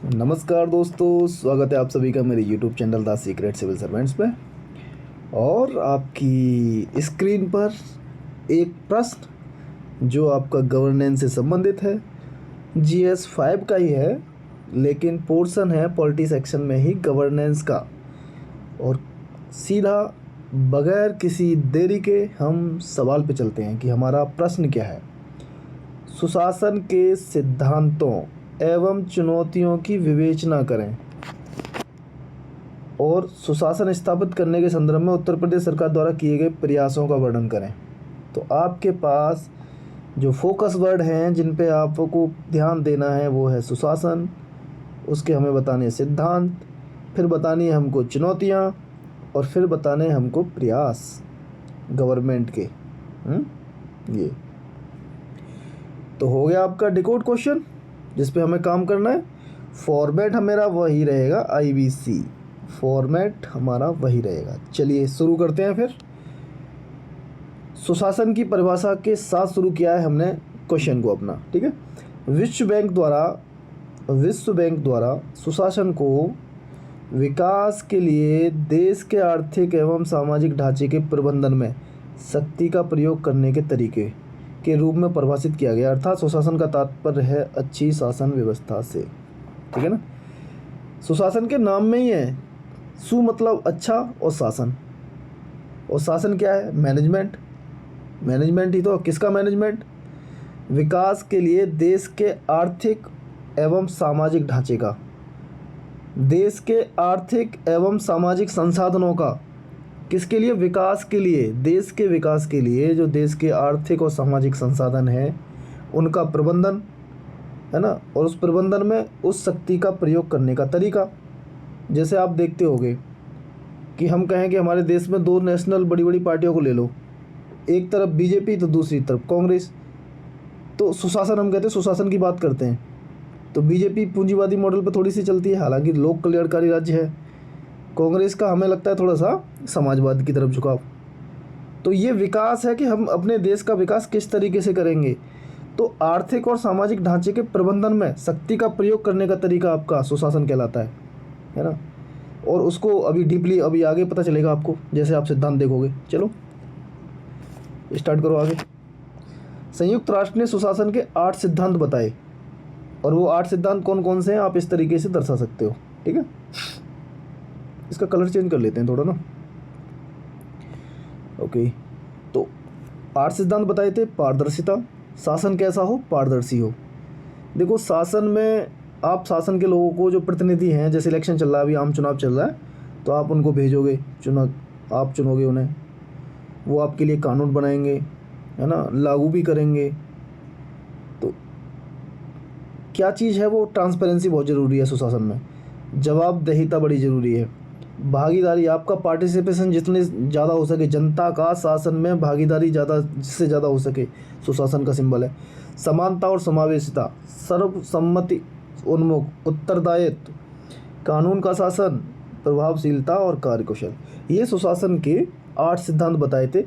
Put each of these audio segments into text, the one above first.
नमस्कार दोस्तों, स्वागत है आप सभी का मेरे YouTube channel the secret civil servants पे। और आपकी स्क्रीन पर एक प्रश्न जो आपका गवर्नेंस से संबंधित है, GS 5 का ही है, लेकिन पोर्शन है पॉलिटी सेक्शन में ही गवर्नेंस का। और सीधा बगैर किसी देरी के हम सवाल पे चलते हैं कि हमारा प्रश्न क्या है। सुशासन के सिद्धांतों एवं चुनौतियों की विवेचना करें और सुशासन स्थापित करने के संदर्भ में उत्तर प्रदेश सरकार द्वारा किए गए प्रयासों का वर्णन करें। तो आपके पास जो फोकस वर्ड हैं जिन पे आपको ध्यान देना है वो है सुशासन, उसके हमें बताने हैं सिद्धांत, फिर बतानी है हमको चुनौतियाँ, और फिर बताने हैं हमको प्रयास गवर्नमेंट के। ये तो हो गया आपका डिकोड क्वेश्चन जिस पे हमें काम करना है। फॉर्मेट हमारा वही रहेगा, IBC फॉर्मेट हमारा वही रहेगा। चलिए शुरू करते हैं फिर। सुशासन की परिभाषा के साथ शुरू किया है हमने क्वेश्चन को अपना, ठीक है। विश्व बैंक द्वारा सुशासन को विकास के लिए देश के आर्थिक एवं सामाजिक ढांचे के प्रबंधन में शक्ति का प्रयोग करने के तरीके के रूप में परिभाषित किया गया। अर्थात सुशासन का तात्पर्य है अच्छी शासन व्यवस्था से, ठीक है ना। सुशासन के नाम में ही है, सु मतलब अच्छा और शासन, और शासन क्या है? मैनेजमेंट। मैनेजमेंट ही तो, किसका मैनेजमेंट? विकास के लिए देश के आर्थिक एवं सामाजिक ढांचे का, देश के आर्थिक एवं सामाजिक संसाधनों का, किसके लिए? विकास के लिए, देश के विकास के लिए जो देश के आर्थिक और सामाजिक संसाधन हैं उनका प्रबंधन, है ना। और उस प्रबंधन में उस शक्ति का प्रयोग करने का तरीका। जैसे आप देखते होंगे कि हम कहें कि हमारे देश में दो नेशनल बड़ी बड़ी पार्टियों को ले लो, एक तरफ BJP तो दूसरी तरफ कांग्रेस। तो सुशासन हम कहते हैं, सुशासन की बात करते हैं तो BJP पूंजीवादी मॉडल पर थोड़ी सी चलती है, हालांकि लोक कल्याणकारी राज्य है। कांग्रेस का हमें लगता है थोड़ा सा समाजवाद की तरफ झुकाव। तो ये विकास है कि हम अपने देश का विकास किस तरीके से करेंगे। तो आर्थिक और सामाजिक ढांचे के प्रबंधन में शक्ति का प्रयोग करने का तरीका आपका सुशासन कहलाता है ना। और उसको अभी डीपली अभी आगे पता चलेगा आपको, जैसे आप सिद्धांत देखोगे। चलो स्टार्ट करो आगे। संयुक्त राष्ट्र ने सुशासन के 8 सिद्धांत बताए, और वो 8 सिद्धांत कौन कौन से हैं आप इस तरीके से दर्शा सकते हो, ठीक है। इसका कलर चेंज कर लेते हैं थोड़ा ना। ओके, तो 8 सिद्धांत बताए थे। पारदर्शिता, शासन कैसा हो? पारदर्शी हो। देखो शासन में आप शासन के लोगों को जो प्रतिनिधि हैं, जैसे इलेक्शन चल रहा है, अभी आम चुनाव चल रहा है, तो आप उनको भेजोगे, आप चुनोगे उन्हें, वो आपके लिए कानून बनाएंगे, है ना, लागू भी करेंगे। तो क्या चीज़ है वो? ट्रांसपेरेंसी बहुत ज़रूरी है सुशासन में, जवाबदेहिता बड़ी ज़रूरी है, भागीदारी, आपका पार्टिसिपेशन जितने ज़्यादा हो सके, जनता का शासन में भागीदारी जिससे ज़्यादा हो सके, सुशासन का सिंबल है। समानता और समावेशिता, सर्वसम्मति उन्मुख, उत्तरदायित्व, कानून का शासन, प्रभावशीलता और कार्यकुशल, ये सुशासन के 8 सिद्धांत बताए थे।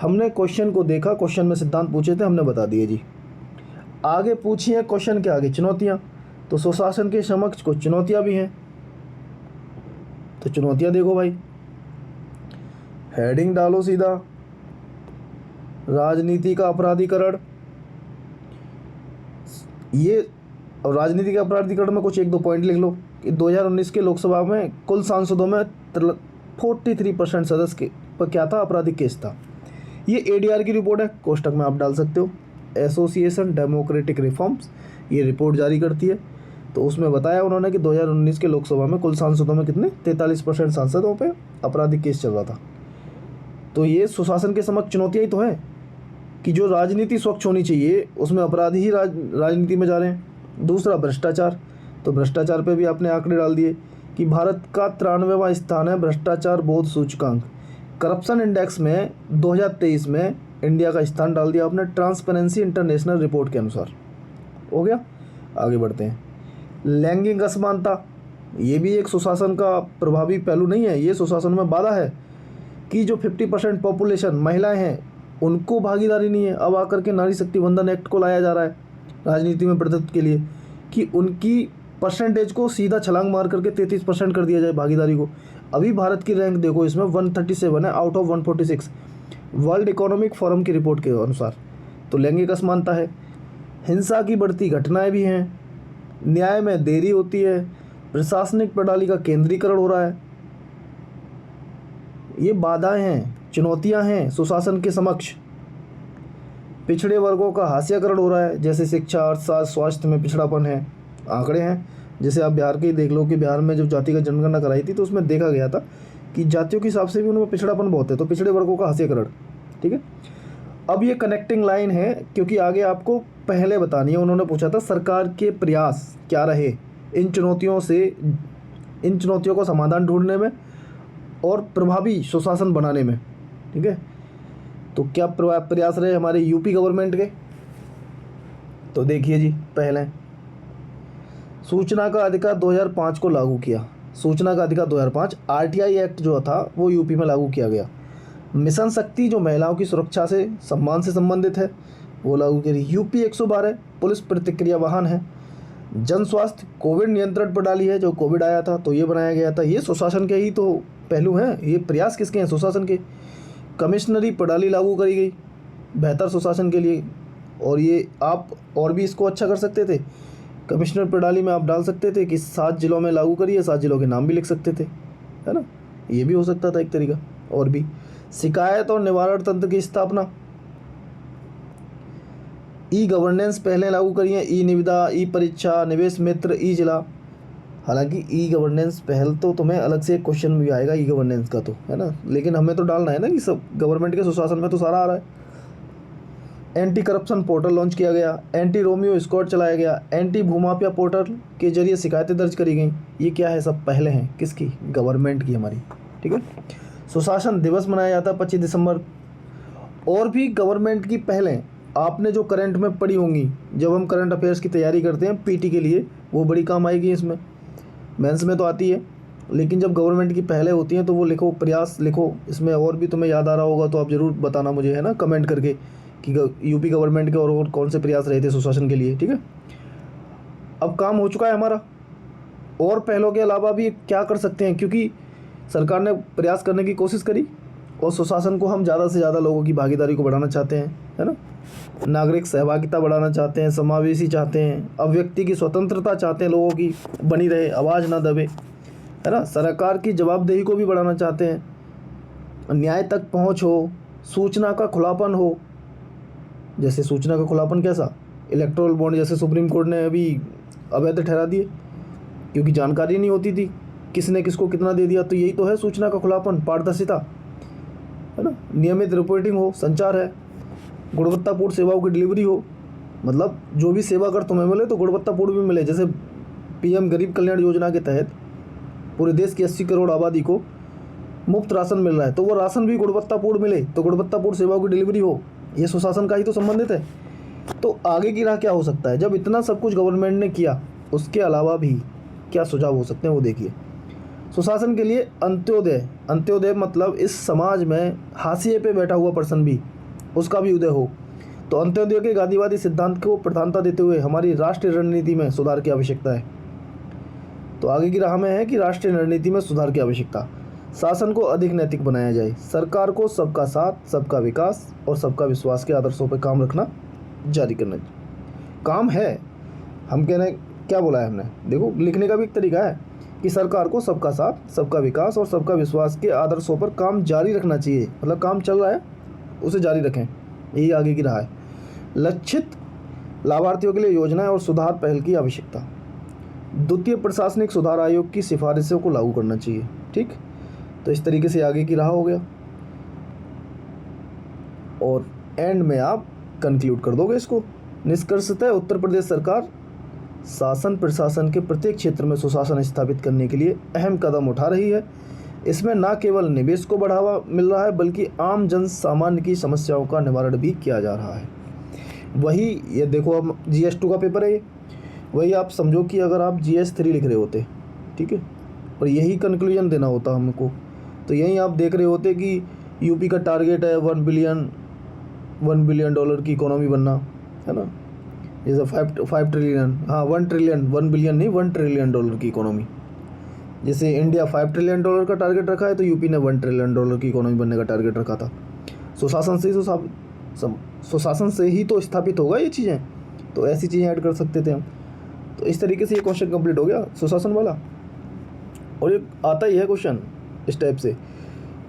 हमने क्वेश्चन को देखा, क्वेश्चन में सिद्धांत पूछे थे, हमने बता दिए जी। आगे पूछिए क्वेश्चन के आगे चुनौतियाँ। तो सुशासन के समक्ष कुछ चुनौतियाँ भी हैं, तो चुनौतियाँ देखो भाई। हेडिंग डालो सीधा, राजनीति का अपराधीकरण। ये और राजनीति के अपराधीकरण में कुछ 1-2 पॉइंट लिख लो कि 2019 के लोकसभा में कुल सांसदों में 43% सदस्य के पर क्या था? आपराधिक केस था। ये ADR की रिपोर्ट है, कोष्टक में आप डाल सकते हो। एसोसिएशन डेमोक्रेटिक रिफॉर्म्स ये रिपोर्ट जारी करती है, तो उसमें बताया उन्होंने कि 2019 के लोकसभा में कुल सांसदों में कितने 43% सांसदों पे आपराधिक केस चल रहा था। तो ये सुशासन के समक्ष चुनौतियाँ ही तो हैं कि जो राजनीति स्वच्छ होनी चाहिए उसमें अपराधी ही राजनीति में जा रहे हैं। दूसरा भ्रष्टाचार, तो भ्रष्टाचार पे भी आपने आंकड़े डाल दिए कि भारत का 93वां स्थान है भ्रष्टाचार बोध सूचकांक। करप्शन इंडेक्स में 2023 में इंडिया का स्थान डाल दिया आपने, ट्रांसपेरेंसी इंटरनेशनल रिपोर्ट के अनुसार। हो गया, आगे बढ़ते हैं। लैंगिक असमानता, ये भी एक सुशासन का प्रभावी पहलू नहीं है, ये सुशासन में बाधा है कि जो 50% पॉपुलेशन महिलाएं हैं उनको भागीदारी नहीं है। अब आकर के नारी शक्ति वंदन एक्ट को लाया जा रहा है राजनीति में प्रतिनिधित्व के लिए कि उनकी परसेंटेज को सीधा छलांग मार करके 33% कर दिया जाए भागीदारी को। अभी भारत की रैंक देखो, इसमें 137 है out of 146 world economic forum की रिपोर्ट के अनुसार। तो लैंगिक असमानता है, हिंसा की बढ़ती घटनाएं भी हैं, न्याय में देरी होती है, प्रशासनिक प्रणाली का केंद्रीकरण हो रहा है। ये बाधाएं हैं, चुनौतियां हैं सुशासन के समक्ष। पिछड़े वर्गों का हास्यकरण हो रहा है, जैसे शिक्षा, अर्थशास्त्र, स्वास्थ्य में पिछड़ापन है। आंकड़े हैं, जैसे आप बिहार के ही देख लो कि बिहार में जब जातिगत जनगणना कराई थी तो उसमें देखा गया था कि जातियों के हिसाब से भी उनमें पिछड़ापन बहुत है। तो पिछड़े वर्गों का हास्यकरण, ठीक है। अब ये कनेक्टिंग लाइन है, क्योंकि आगे आपको पहले बतानी है। उन्होंने पूछा था सरकार के प्रयास क्या रहे इन चुनौतियों को समाधान ढूंढने में और प्रभावी सुशासन बनाने में, ठीक है। तो क्या प्रयास रहे हमारे यूपी गवर्नमेंट के? तो देखिए जी, पहले सूचना का अधिकार 2005 को लागू किया। सूचना का अधिकार 2005 आरटीआई एक्ट जो था वो यूपी में लागू किया गया। मिशन शक्ति जो महिलाओं की सुरक्षा से सम्मान से संबंधित है वो लागू करी। यूपी 112 पुलिस प्रतिक्रिया वाहन है। जन स्वास्थ्य कोविड नियंत्रण प्रणाली है, जो कोविड आया था तो ये बनाया गया था। ये सुशासन के ही तो पहलू हैं, ये प्रयास किसके हैं? सुशासन के। कमिश्नरी प्रणाली लागू करी गई बेहतर सुशासन के लिए, और ये आप और भी इसको अच्छा कर सकते थे। कमिश्नर प्रणाली में आप डाल सकते थे कि 7 जिलों में लागू करिए, 7 जिलों के नाम भी लिख सकते थे, है ना। ये भी हो सकता था एक तरीका। और भी शिकायत और निवारण तंत्र की स्थापना, ई गवर्नेंस पहले लागू करिए, ई निविदा, ई परीक्षा, निवेश मित्र, ई जिला। हालांकि ई गवर्नेंस पहल तो तुम्हें अलग से एक क्वेश्चन भी आएगा ई गवर्नेंस का, तो है ना, लेकिन हमें तो डालना है ना कि सब गवर्नमेंट के सुशासन में तो सारा आ रहा है। एंटी करप्शन पोर्टल लॉन्च किया गया, एंटी रोमियो स्क्वाड चलाया गया, एंटी भूमाफिया पोर्टल के जरिए शिकायतें दर्ज करी गई। ये क्या है? सब पहले हैं किसकी? गवर्नमेंट की, हमारी, ठीक है। सुशासन दिवस मनाया जाता है 25 दिसंबर। और भी गवर्नमेंट की पहलें आपने जो करंट में पढ़ी होंगी, जब हम करंट अफेयर्स की तैयारी करते हैं पीटी के लिए, वो बड़ी काम आएगी। इसमें मेंस में तो आती है, लेकिन जब गवर्नमेंट की पहले होती हैं तो वो लिखो, प्रयास लिखो। इसमें और भी तुम्हें याद आ रहा होगा तो आप ज़रूर बताना मुझे, है ना, कमेंट करके कि यूपी गवर्नमेंट के और कौन से प्रयास रहे थे सुशासन के लिए, ठीक है। अब काम हो चुका है हमारा, और पहलों के अलावा भी क्या कर सकते हैं, क्योंकि सरकार ने प्रयास करने की कोशिश करी और सुशासन को हम ज़्यादा से ज़्यादा लोगों की भागीदारी को बढ़ाना चाहते हैं, है ना। नागरिक सहभागिता बढ़ाना चाहते हैं, समावेशी चाहते हैं, अभिव्यक्ति की स्वतंत्रता चाहते हैं, लोगों की बनी रहे, आवाज़ ना दबे, है ना। सरकार की जवाबदेही को भी बढ़ाना चाहते हैं, न्याय तक पहुंच हो, सूचना का खुलापन हो। जैसे सूचना का खुलापन कैसा? इलेक्टोरल बॉन्ड जैसे सुप्रीम कोर्ट ने अभी अवैध ठहरा दिए, क्योंकि जानकारी नहीं होती थी किसने किसको कितना दे दिया। तो यही तो है सूचना का खुलापन, पारदर्शिता, है ना। नियमित रिपोर्टिंग हो, संचार है, गुणवत्तापूर्ण सेवाओं की डिलीवरी हो। मतलब जो भी सेवा अगर तुम्हें मिले तो गुणवत्तापूर्ण भी मिले। जैसे पीएम गरीब कल्याण योजना के तहत पूरे देश की 80 करोड़ आबादी को मुफ्त राशन मिल रहा है, तो वो राशन भी गुणवत्तापूर्ण मिले, तो गुणवत्तापूर्ण सेवाओं की डिलीवरी हो। ये सुशासन का ही तो संबंधित है। तो आगे की राह क्या हो सकता है? जब इतना सब कुछ गवर्नमेंट ने किया, उसके अलावा भी क्या सुझाव हो सकते हैं वो देखिए। सुशासन के लिए अंत्योदय मतलब इस समाज में हाशिए पे बैठा हुआ पर्सन भी, उसका भी उदय हो। तो अंत्योदय के गांधीवादी सिद्धांत को प्रधानता देते हुए हमारी राष्ट्रीय रणनीति में सुधार की आवश्यकता है। तो आगे की राह में है कि राष्ट्रीय रणनीति में सुधार की आवश्यकता। शासन को अधिक नैतिक बनाया जाए, सरकार को सबका साथ, सबका विकास और सबका विश्वास के आदर्शों पर काम रखना जारी करना। काम है, हम कह रहे हैं, क्या बोला है हमने, देखो लिखने का भी एक तरीका है कि सरकार को सबका साथ, सबका विकास और सबका विश्वास के आदर्शों पर काम जारी रखना चाहिए। मतलब काम चल रहा है, उसे जारी रखें, यही आगे की राह है। लक्षित लाभार्थियों के लिए योजनाएं और सुधार पहल की आवश्यकता। द्वितीय प्रशासनिक सुधार आयोग की सिफारिशों को लागू करना चाहिए, ठीक। तो इस तरीके से आगे की राह हो गया, और एंड में आप कंक्लूड कर दोगे इसको। निष्कर्षतः उत्तर प्रदेश सरकार शासन प्रशासन के प्रत्येक क्षेत्र में सुशासन स्थापित करने के लिए अहम कदम उठा रही है। इसमें न केवल निवेश को बढ़ावा मिल रहा है, बल्कि आम जन सामान्य की समस्याओं का निवारण भी किया जा रहा है। वही ये देखो, अब GS2 का पेपर है ये, वही आप समझो कि अगर आप GS3 लिख रहे होते, ठीक है, और यही कंक्लूजन देना होता हमको, तो यही आप देख रहे होते कि यूपी का टारगेट है $1 बिलियन की इकोनॉमी बनना, है ना। जैसे 5 ट्रिलियन, हाँ 1 ट्रिलियन, 1 बिलियन नहीं, 1 ट्रिलियन डॉलर की इकोनॉमी। जैसे इंडिया 5 ट्रिलियन डॉलर का टारगेट रखा है, तो यूपी ने 1 ट्रिलियन डॉलर की इकोनॉमी बनने का टारगेट रखा था। सुशासन से ही तो स्थापित होगा ये चीज़ें, तो ऐसी चीज़ें ऐड कर सकते थे हम। तो इस तरीके से ये क्वेश्चन कंप्लीट हो गया सुशासन वाला। और ये आता ही है क्वेश्चन इस टाइप से।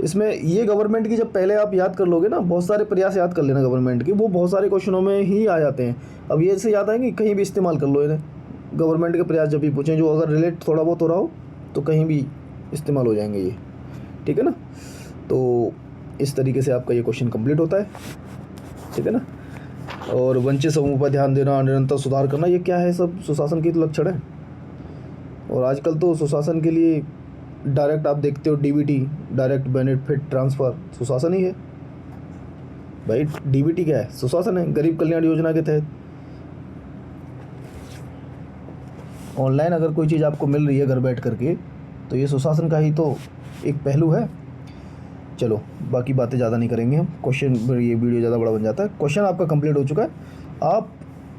इसमें ये गवर्नमेंट की जब पहले आप याद कर लोगे ना, बहुत सारे प्रयास याद कर लेना गवर्नमेंट की, वो बहुत सारे क्वेश्चनों में ही आ जाते हैं। अब ये ऐसे याद आएंगे, कहीं भी इस्तेमाल कर लो इन्हें, गवर्नमेंट के प्रयास जब भी पूछें, जो अगर रिलेट थोड़ा बहुत हो रहा हो तो कहीं भी इस्तेमाल हो जाएंगे ये, ठीक है ना। तो इस तरीके से आपका ये क्वेश्चन कंप्लीट होता है, ठीक है ना। और वंचित समूह पर ध्यान देना, निरंतर सुधार करना, ये क्या है, सब सुशासन के लक्षण है। और आजकल तो सुशासन के लिए डायरेक्ट आप देखते हो डीबीटी, डायरेक्ट बेनिफिट ट्रांसफ़र, सुशासन ही है भाई। डीबीटी क्या है, सुशासन है, गरीब कल्याण योजना के तहत। ऑनलाइन अगर कोई चीज़ आपको मिल रही है घर बैठ करके, तो ये सुशासन का ही तो एक पहलू है। चलो बाकी बातें ज़्यादा नहीं करेंगे हम, क्वेश्चन, ये वीडियो ज़्यादा बड़ा बन जाता है। क्वेश्चन आपका कंप्लीट हो चुका है। आप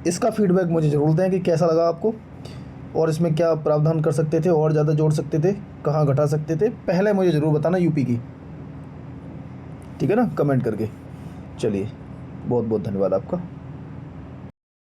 इसका फीडबैक मुझे ज़रूर दें कि कैसा लगा आपको, और इसमें क्या प्रावधान कर सकते थे, और ज़्यादा जोड़ सकते थे, कहाँ घटा सकते थे, पहले मुझे ज़रूर बताना यूपी की, ठीक है ना, कमेंट करके। चलिए बहुत बहुत धन्यवाद आपका।